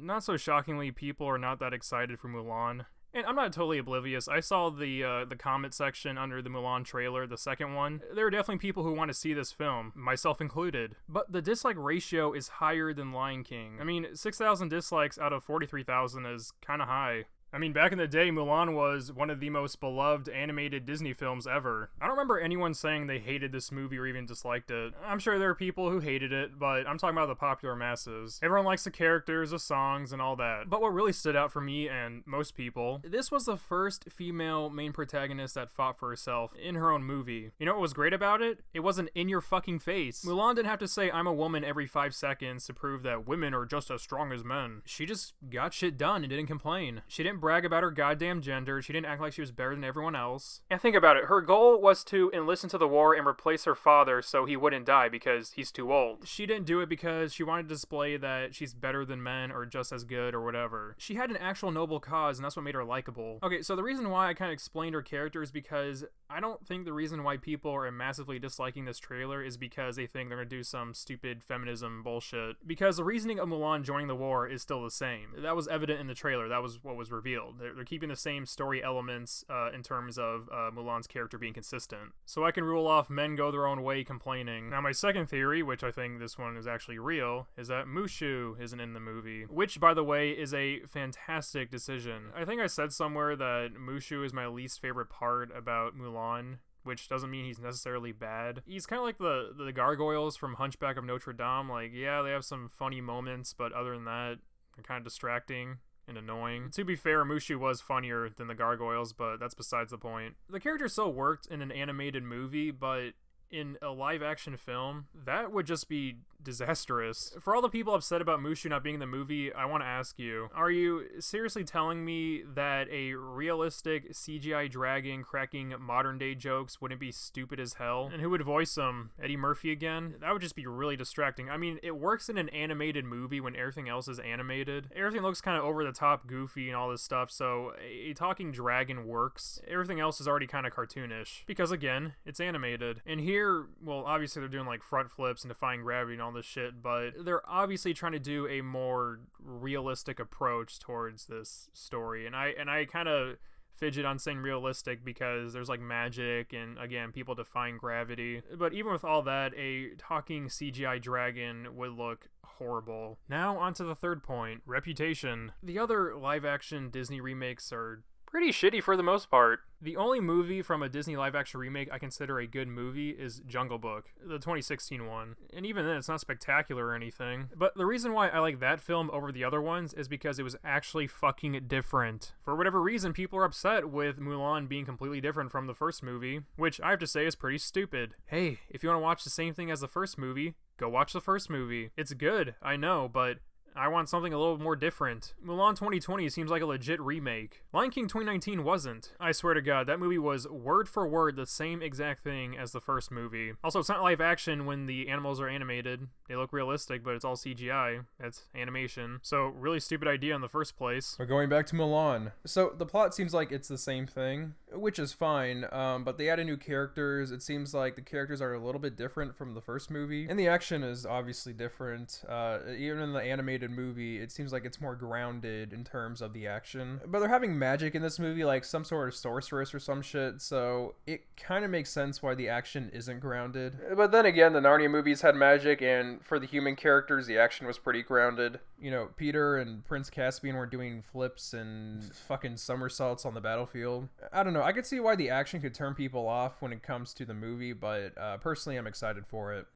Not so shockingly, people are not that excited for Mulan. And I'm not totally oblivious. I saw the comment section under the Mulan trailer, the second one. There are definitely people who want to see this film, myself included. But the dislike ratio is higher than Lion King. I mean, 6,000 dislikes out of 43,000 is kind of high. I mean, back in the day, Mulan was one of the most beloved animated Disney films ever. I don't remember anyone saying they hated this movie or even disliked it. I'm sure there are people who hated it, but I'm talking about the popular masses. Everyone likes the characters, the songs, and all that. But what really stood out for me and most people, this was the first female main protagonist that fought for herself in her own movie. You know what was great about it? It wasn't in your fucking face. Mulan didn't have to say, "I'm a woman" every 5 seconds to prove that women are just as strong as men. She just got shit done and didn't complain. She didn't brag about her goddamn gender. She didn't act like she was better than everyone else. And think about it, her goal was to enlist into the war and replace her father so he wouldn't die because he's too old. She didn't do it because she wanted to display that she's better than men or just as good or whatever. She had an actual noble cause, and that's what made her likable. Okay, so the reason why I kind of explained her character is because I don't think the reason why people are massively disliking this trailer is because they think they're gonna do some stupid feminism bullshit. Because the reasoning of Mulan joining the war is still the same. That was evident in the trailer. That was what was revealed. They're keeping the same story elements in terms of Mulan's character being consistent. So I can rule off men go their own way complaining. Now my second theory, which I think this one is actually real, is that Mushu isn't in the movie. Which, by the way, is a fantastic decision. I think I said somewhere that Mushu is my least favorite part about Mulan, which doesn't mean he's necessarily bad. He's kind of like the gargoyles from Hunchback of Notre Dame. Like, yeah, they have some funny moments, but other than that, they're kind of distracting and annoying. To be fair, Mushu was funnier than the gargoyles, but that's besides the point. The character still worked in an animated movie, but in a live-action film, that would just be disastrous. For all the people upset about Mushu not being in the movie, I want to ask you, are you seriously telling me that a realistic CGI dragon cracking modern-day jokes wouldn't be stupid as hell? And who would voice him? Eddie Murphy again? That would just be really distracting. I mean, it works in an animated movie when everything else is animated. Everything looks kind of over-the-top, goofy, and all this stuff, so a talking dragon works. Everything else is already kind of cartoonish. Because, again, it's animated. And here, well, obviously they're doing, like, front flips and defying gravity and all this shit, but they're obviously trying to do a more realistic approach towards this story, and I kind of fidget on saying realistic because there's like magic and, again, people defying gravity. But even with all that, a talking CGI dragon would look horrible. Now on to the third point, reputation. The other live-action Disney remakes are pretty shitty for the most part. The only movie from a Disney live-action remake I consider a good movie is Jungle Book, the 2016 one. And even then, it's not spectacular or anything. But the reason why I like that film over the other ones is because it was actually fucking different. For whatever reason, people are upset with Mulan being completely different from the first movie, which I have to say is pretty stupid. Hey, if you want to watch the same thing as the first movie, go watch the first movie. It's good, I know, but I want something a little more different. Mulan 2020 seems like a legit remake. Lion King 2019 wasn't. I swear to God, that movie was word for word the same exact thing as the first movie. Also, it's not live action when the animals are animated. They look realistic, but it's all CGI. That's animation. So, really stupid idea in the first place. We're going back to Mulan. So, the plot seems like it's the same thing, which is fine, but they added new characters. It seems like the characters are a little bit different from the first movie, and the action is obviously different. Even in the animated movie, it seems like it's more grounded in terms of the action. But they're having magic in this movie, like some sort of sorceress or some shit, so it kind of makes sense why the action isn't grounded. But then again, the Narnia movies had magic, and for the human characters, the action was pretty grounded. You know, Peter and Prince Caspian were doing flips and fucking somersaults on the battlefield. I don't know, I could see why the action could turn people off when it comes to the movie, but personally I'm excited for it.